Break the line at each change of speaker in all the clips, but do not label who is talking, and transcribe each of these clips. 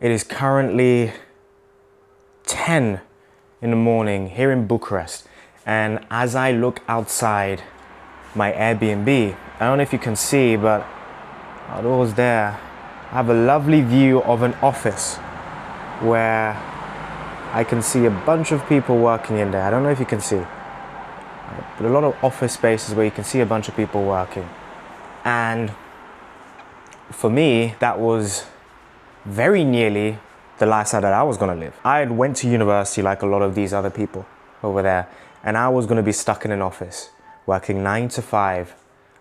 It is currently 10 in the morning here in Bucharest, and as I look outside my Airbnb, I don't know if you can see, but outdoors there, I have a lovely view of an office where I can see a bunch of people working in there. I don't know if you can see, but a lot of office spaces where you can see a bunch of people working. And for me, that was very nearly the lifestyle that I was gonna live. I had went to university like a lot of these other people over there, and I was gonna be stuck in an office, working 9 to 5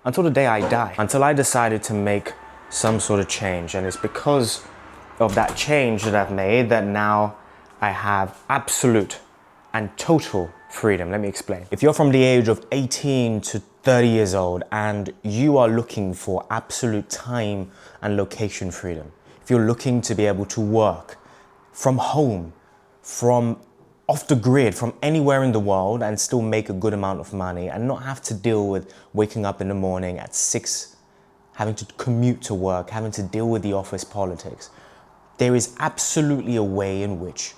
until the day I die, until I decided to make some sort of change. And it's because of that change that I've made that now I have absolute and total freedom. Let me explain. If you're from the age of 18 to 30 years old and you are looking for absolute time and location freedom, if you're looking to be able to work from home, from off the grid, from anywhere in the world and still make a good amount of money and not have to deal with waking up in the morning at 6, having to commute to work, having to deal with the office politics, there is absolutely a way in which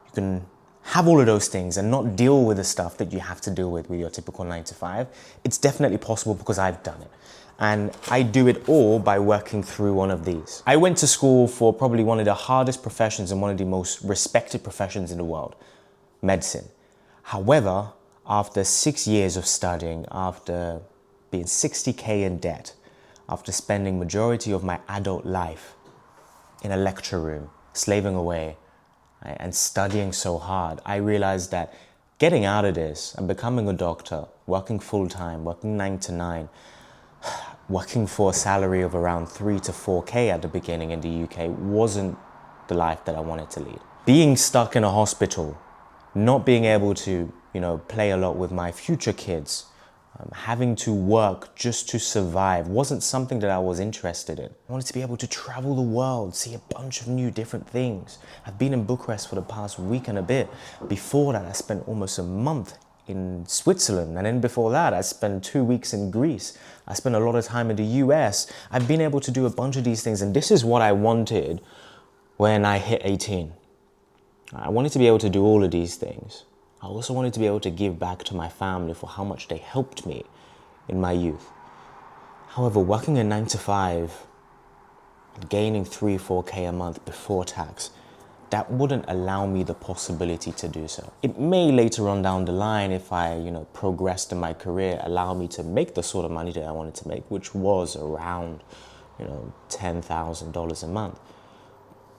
you can have all of those things and not deal with the stuff that you have to deal with your typical 9 to 5. It's definitely possible because I've done it. And I do it all by working through one of these. I went to school for probably one of the hardest professions and one of the most respected professions in the world, medicine. However, after 6 years of studying, after being 60K in debt, after spending majority of my adult life in a lecture room, slaving away, right, and studying so hard, I realized that getting out of this and becoming a doctor, working full-time, working 9 to 9, working for a salary of around 3 to 4K at the beginning in the UK wasn't the life that I wanted to lead. Being stuck in a hospital, not being able to, play a lot with my future kids, having to work just to survive wasn't something that I was interested in. I wanted to be able to travel the world, see a bunch of new different things. I've been in Bucharest for the past week and a bit. Before that, I spent almost a month in Switzerland. And then before that, I spent 2 weeks in Greece. I spent a lot of time in the US. I've been able to do a bunch of these things. And this is what I wanted when I hit 18. I wanted to be able to do all of these things. I also wanted to be able to give back to my family for how much they helped me in my youth. However, working a 9 to 5, gaining 3, 4K a month before tax, that wouldn't allow me the possibility to do so. It may later on down the line, if I, progressed in my career, allow me to make the sort of money that I wanted to make, which was around, $10,000 a month.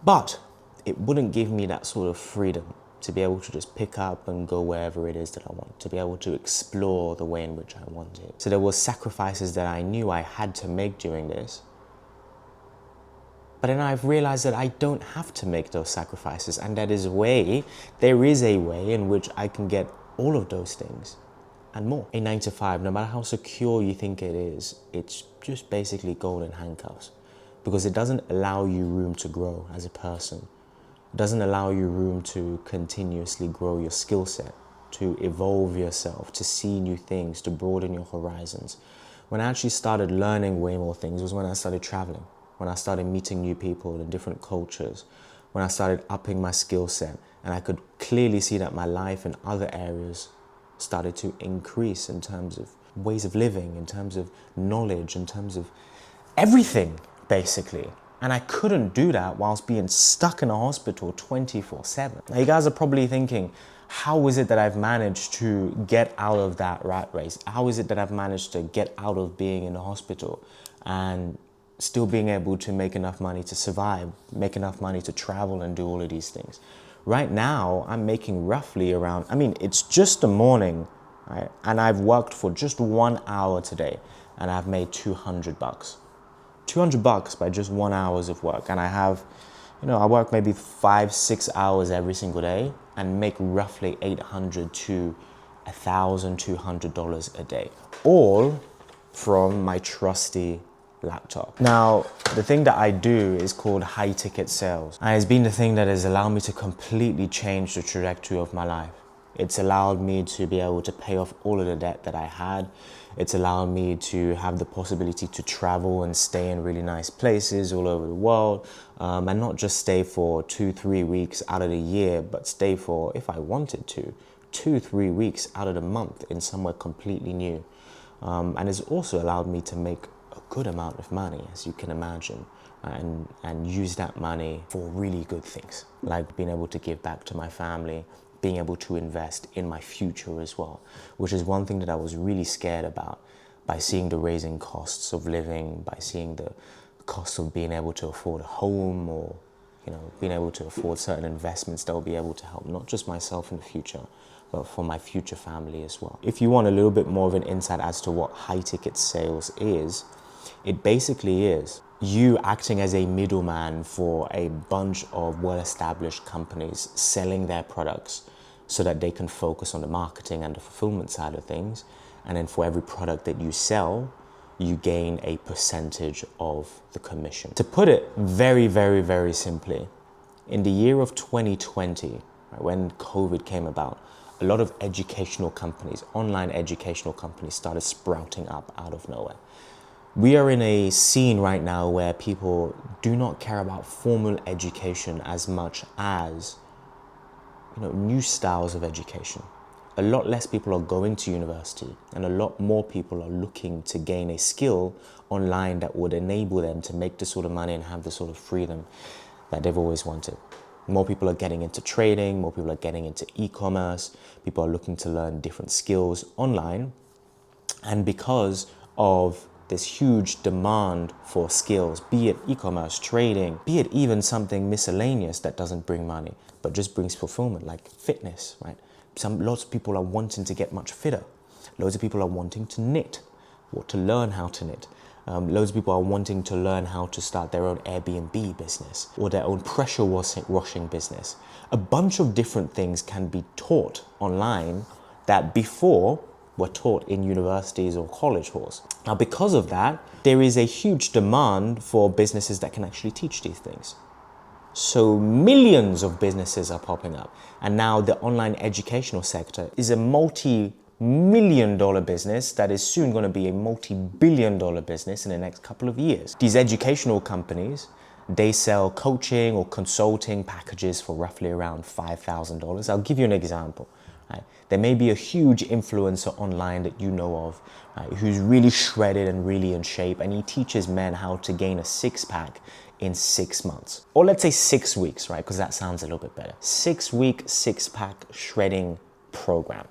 But it wouldn't give me that sort of freedom to be able to just pick up and go wherever it is that I want, to be able to explore the way in which I wanted. So there were sacrifices that I knew I had to make during this. But then I've realized that I don't have to make those sacrifices, and there is a way in which I can get all of those things and more. A 9 to 5, no matter how secure you think it is, it's just basically golden handcuffs, because it doesn't allow you room to grow as a person. It doesn't allow you room to continuously grow your skill set, to evolve yourself, to see new things, to broaden your horizons. When I actually started learning way more things was when I started traveling, when I started meeting new people in different cultures, when I started upping my skill set, and I could clearly see that my life in other areas started to increase in terms of ways of living, in terms of knowledge, in terms of everything, basically. And I couldn't do that whilst being stuck in a hospital 24/7. Now you guys are probably thinking, how is it that I've managed to get out of that rat race? How is it that I've managed to get out of being in a hospital and still being able to make enough money to survive, make enough money to travel and do all of these things? Right now, I'm making roughly around, it's just the morning, right? And I've worked for just 1 hour today and I've made $200. $200 by just 1 hour of work. And I have, I work maybe 5-6 hours every single day and make roughly $800 to $1,200 a day, all from my trusty laptop. Now, the thing that I do is called high ticket sales. And it's been the thing that has allowed me to completely change the trajectory of my life. It's allowed me to be able to pay off all of the debt that I had. It's allowed me to have the possibility to travel and stay in really nice places all over the world, and not just stay for 2-3 weeks out of the year, but stay for, if I wanted to, 2-3 weeks out of the month in somewhere completely new. And it's also allowed me to make a good amount of money, as you can imagine, and use that money for really good things, like being able to give back to my family, being able to invest in my future as well, which is one thing that I was really scared about by seeing the raising costs of living, by seeing the cost of being able to afford a home, or being able to afford certain investments that will be able to help not just myself in the future, but for my future family as well. If you want a little bit more of an insight as to what high ticket sales is, it basically is you acting as a middleman for a bunch of well-established companies selling their products so that they can focus on the marketing and the fulfillment side of things. And then for every product that you sell, you gain a percentage of the commission. To put it very, very, very simply, in the year of 2020, when COVID came about, a lot of educational companies, online educational companies, started sprouting up out of nowhere. We are in a scene right now where people do not care about formal education as much as new styles of education. A lot less people are going to university, and a lot more people are looking to gain a skill online that would enable them to make the sort of money and have the sort of freedom that they've always wanted. More people are getting into trading, more people are getting into e-commerce, people are looking to learn different skills online. And because of this huge demand for skills, be it e-commerce, trading, be it even something miscellaneous that doesn't bring money, but just brings fulfillment, like fitness, right? Lots of people are wanting to get much fitter. Loads of people are wanting to knit, or to learn how to knit. Loads of people are wanting to learn how to start their own Airbnb business or their own pressure washing business. A bunch of different things can be taught online that before were taught in universities or college halls. Now, because of that, there is a huge demand for businesses that can actually teach these things. So millions of businesses are popping up. And now the online educational sector is a multi-million-dollar business that is soon going to be a multi-billion-dollar business in the next couple of years. These educational companies, they sell coaching or consulting packages for roughly around $5,000. I'll give you an example. Right? There may be a huge influencer online that you know of, right, who's really shredded and really in shape, and he teaches men how to gain a six-pack in 6 months. Or let's say 6 weeks, right? Because that sounds a little bit better. 6-week, six-pack shredding program.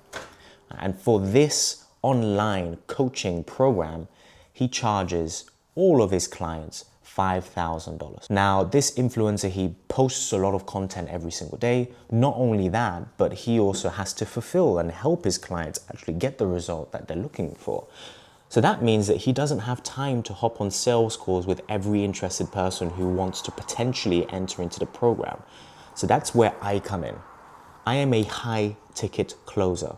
And for this online coaching program, he charges all of his clients $5,000. Now, this influencer, he posts a lot of content every single day. Not only that, but he also has to fulfill and help his clients actually get the result that they're looking for. So that means that he doesn't have time to hop on sales calls with every interested person who wants to potentially enter into the program. So that's where I come in. I am a high ticket closer.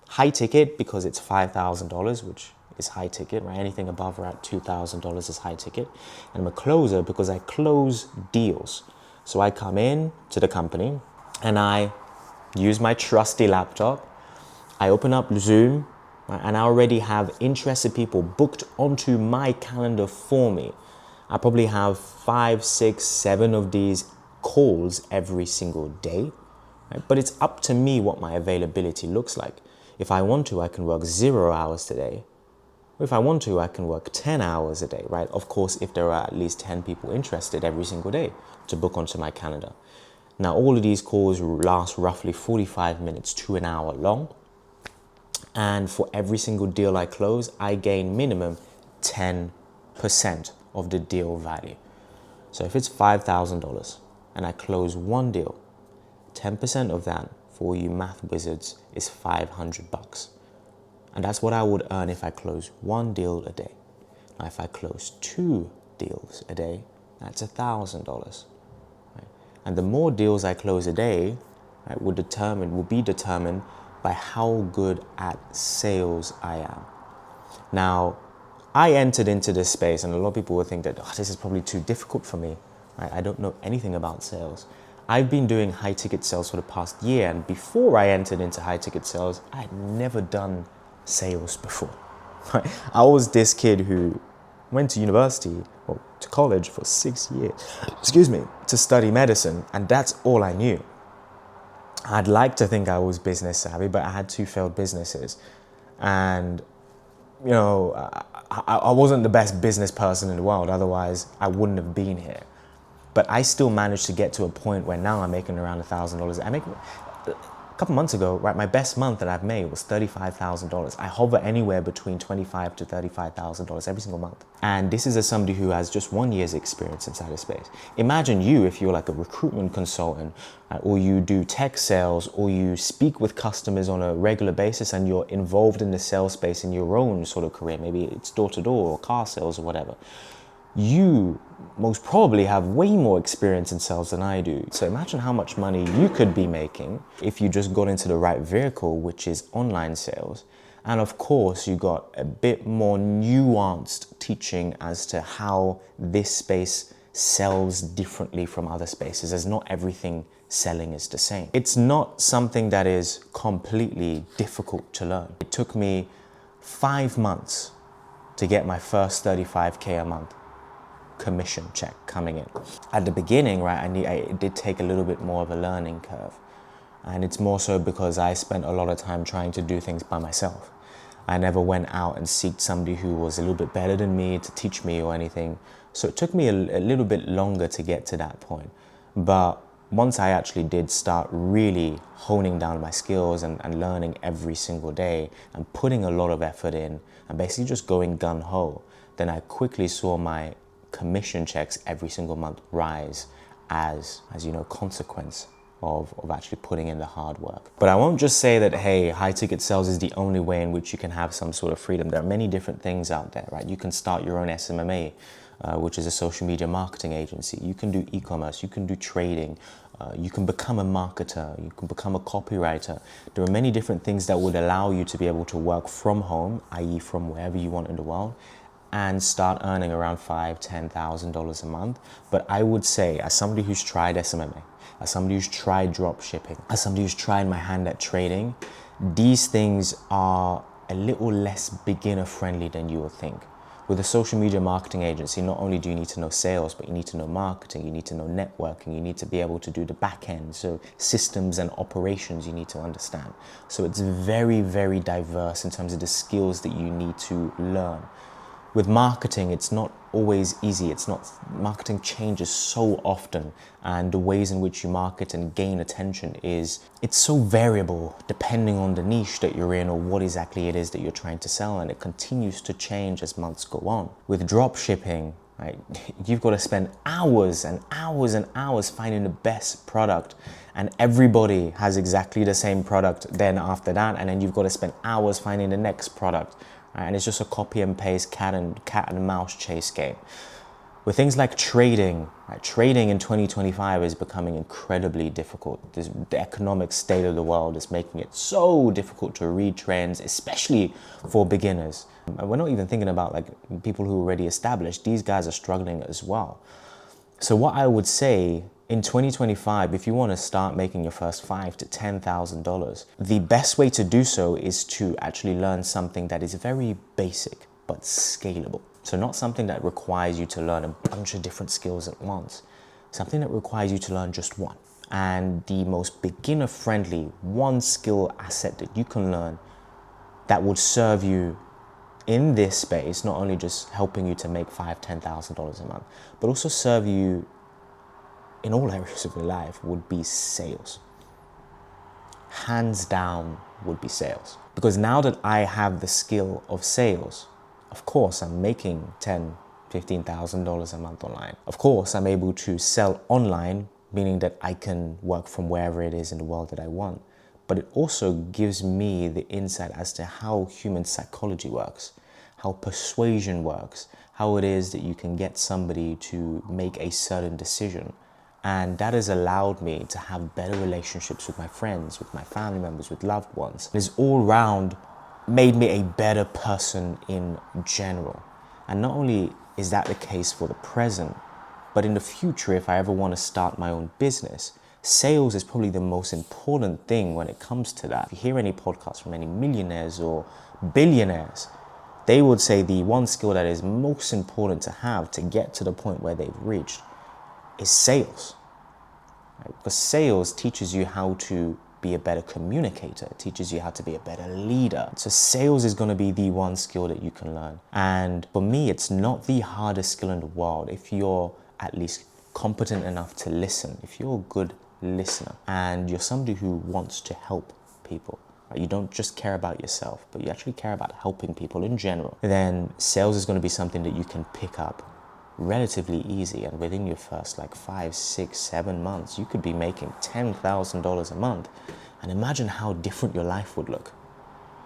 High ticket because it's $5,000, which is high ticket, right? Anything above or at $2,000 is high ticket. And I'm a closer because I close deals. So I come in to the company and I use my trusty laptop. I open up Zoom, right, and I already have interested people booked onto my calendar for me. I probably have 5, 6, 7 of these calls every single day, right? But it's up to me what my availability looks like. If I want to, I can work 0 hours today. If I want to, I can work 10 hours a day, right? Of course, if there are at least 10 people interested every single day to book onto my calendar. Now, all of these calls last roughly 45 minutes to an hour long. And for every single deal I close, I gain minimum 10% of the deal value. So if it's $5,000 and I close one deal, 10% of that for you math wizards is $500. And that's what I would earn if I close one deal a day. Now, if I close 2 deals a day, that's $1,000. Right? And the more deals I close a day, right, will be determined by how good at sales I am. Now, I entered into this space, and a lot of people will think that this is probably too difficult for me. Right? I don't know anything about sales. I've been doing high ticket sales for the past year, and before I entered into high ticket sales, I had never done sales before. I was this kid who went to university or to college for 6 years, to study medicine, and that's all I knew. I'd like to think I was business savvy, but I had two failed businesses, and I wasn't the best business person in the world. Otherwise, I wouldn't have been here. But I still managed to get to a point where now I'm making around $1,000. I make a couple months ago, right? My best month that I've made was $35,000. I hover anywhere between $25,000 to $35,000 every single month. And this is as somebody who has just 1 year's experience inside of space. Imagine you if you're like a recruitment consultant, or you do tech sales, or you speak with customers on a regular basis, and you're involved in the sales space in your own sort of career. Maybe it's door to door or car sales or whatever. You most probably have way more experience in sales than I do. So imagine how much money you could be making if you just got into the right vehicle, which is online sales. And of course, you got a bit more nuanced teaching as to how this space sells differently from other spaces, as not everything selling is the same. It's not something that is completely difficult to learn. It took me 5 months to get my first 35K a month commission check coming in. At the beginning, right, it did take a little bit more of a learning curve. And it's more so because I spent a lot of time trying to do things by myself. I never went out and sought somebody who was a little bit better than me to teach me or anything. So it took me a little bit longer to get to that point. But once I actually did start really honing down my skills and learning every single day and putting a lot of effort in and basically just going gung-ho, then I quickly saw my commission checks every single month rise as consequence of actually putting in the hard work. But I won't just say that, hey, high ticket sales is the only way in which you can have some sort of freedom. There are many different things out there, right? You can start your own SMMA, which is a social media marketing agency. You can do e-commerce, you can do trading, you can become a marketer, you can become a copywriter. There are many different things that would allow you to be able to work from home, i.e. from wherever you want in the world, and start earning around $5,000, $10,000 a month. But I would say, as somebody who's tried SMMA, as somebody who's tried drop shipping, as somebody who's tried my hand at trading, these things are a little less beginner friendly than you would think. With a social media marketing agency, not only do you need to know sales, but you need to know marketing, you need to know networking, you need to be able to do the back end, so systems and operations you need to understand. So it's very, very diverse in terms of the skills that you need to learn. With marketing, it's not always easy. Marketing changes so often, and the ways in which you market and gain attention it's so variable depending on the niche that you're in or what exactly it is that you're trying to sell, and it continues to change as months go on. With drop shipping, right, you've got to spend hours and hours and hours finding the best product, and everybody has exactly the same product then after that, and then you've got to spend hours finding the next product. And it's just a copy and paste cat and mouse chase game. With things like trading, right, trading in 2025 is becoming incredibly difficult. The economic state of the world is making it so difficult to read trends, especially for beginners. And we're not even thinking about like people who are already established. These guys are struggling as well. So what I would say, in 2025, if you want to start making your first $5,000 to $10,000, the best way to do so is to actually learn something that is very basic but scalable. So not something that requires you to learn a bunch of different skills at once. Something that requires you to learn just one. And the most beginner-friendly one skill asset that you can learn that would serve you in this space, not only just helping you to make $5,000, $10,000 a month, but also serve you in all areas of your life, would be sales. Hands down would be sales. Because now that I have the skill of sales, of course I'm making $10,000, $15,000 a month online. Of course I'm able to sell online, meaning that I can work from wherever it is in the world that I want. But it also gives me the insight as to how human psychology works, how persuasion works, how it is that you can get somebody to make a certain decision. And that has allowed me to have better relationships with my friends, with my family members, with loved ones. It's all round made me a better person in general. And not only is that the case for the present, but in the future, if I ever want to start my own business, Sales is probably the most important thing when it comes to that. If you hear any podcasts from any millionaires or billionaires, they would say the one skill that is most important to have to get to the point where they've reached is sales. Right? Because sales teaches you how to be a better communicator. It teaches you how to be a better leader. So sales is going to be the one skill that you can learn. And for me, it's not the hardest skill in the world if you're at least competent enough to listen. If you're a good listener and you're somebody who wants to help people, right? You don't just care about yourself, but you actually care about helping people in general, then sales is going to be something that you can pick up relatively easy, and within your first like 5, 6, 7 months you could be making $10,000 a month. And imagine how different your life would look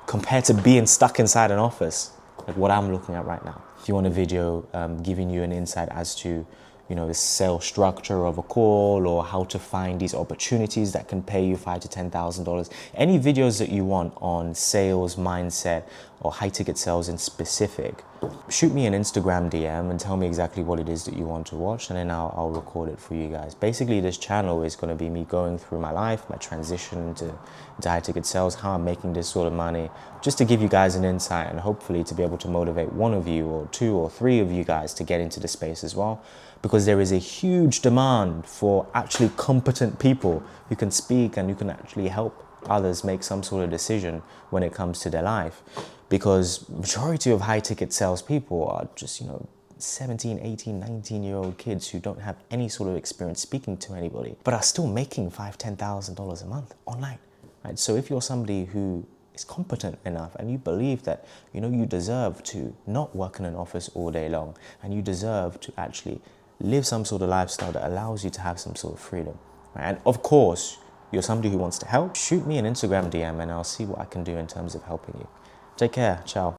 compared to being stuck inside an office like what I'm looking at right now. If you want a video giving you an insight as to the sales structure of a call, or how to find these opportunities that can pay you $5,000 to $10,000. Any videos that you want on sales mindset or high ticket sales in specific, shoot me an Instagram DM and tell me exactly what it is that you want to watch, and then I'll record it for you guys. Basically, this channel is going to be me going through my life, my transition into high ticket sales, how I'm making this sort of money, just to give you guys an insight and hopefully to be able to motivate one of you or 2 or 3 of you guys to get into the space as well. Because there is a huge demand for actually competent people who can speak and who can actually help others make some sort of decision when it comes to their life. Because majority of high ticket sales people are just, 17, 18, 19-year-old kids who don't have any sort of experience speaking to anybody, but are still making $5,000, $10,000 a month online. Right? So if you're somebody who is competent enough and you believe that, you deserve to not work in an office all day long, and you deserve to actually live some sort of lifestyle that allows you to have some sort of freedom. Right? And of course, you're somebody who wants to help, shoot me an Instagram DM and I'll see what I can do in terms of helping you. Take care. Ciao.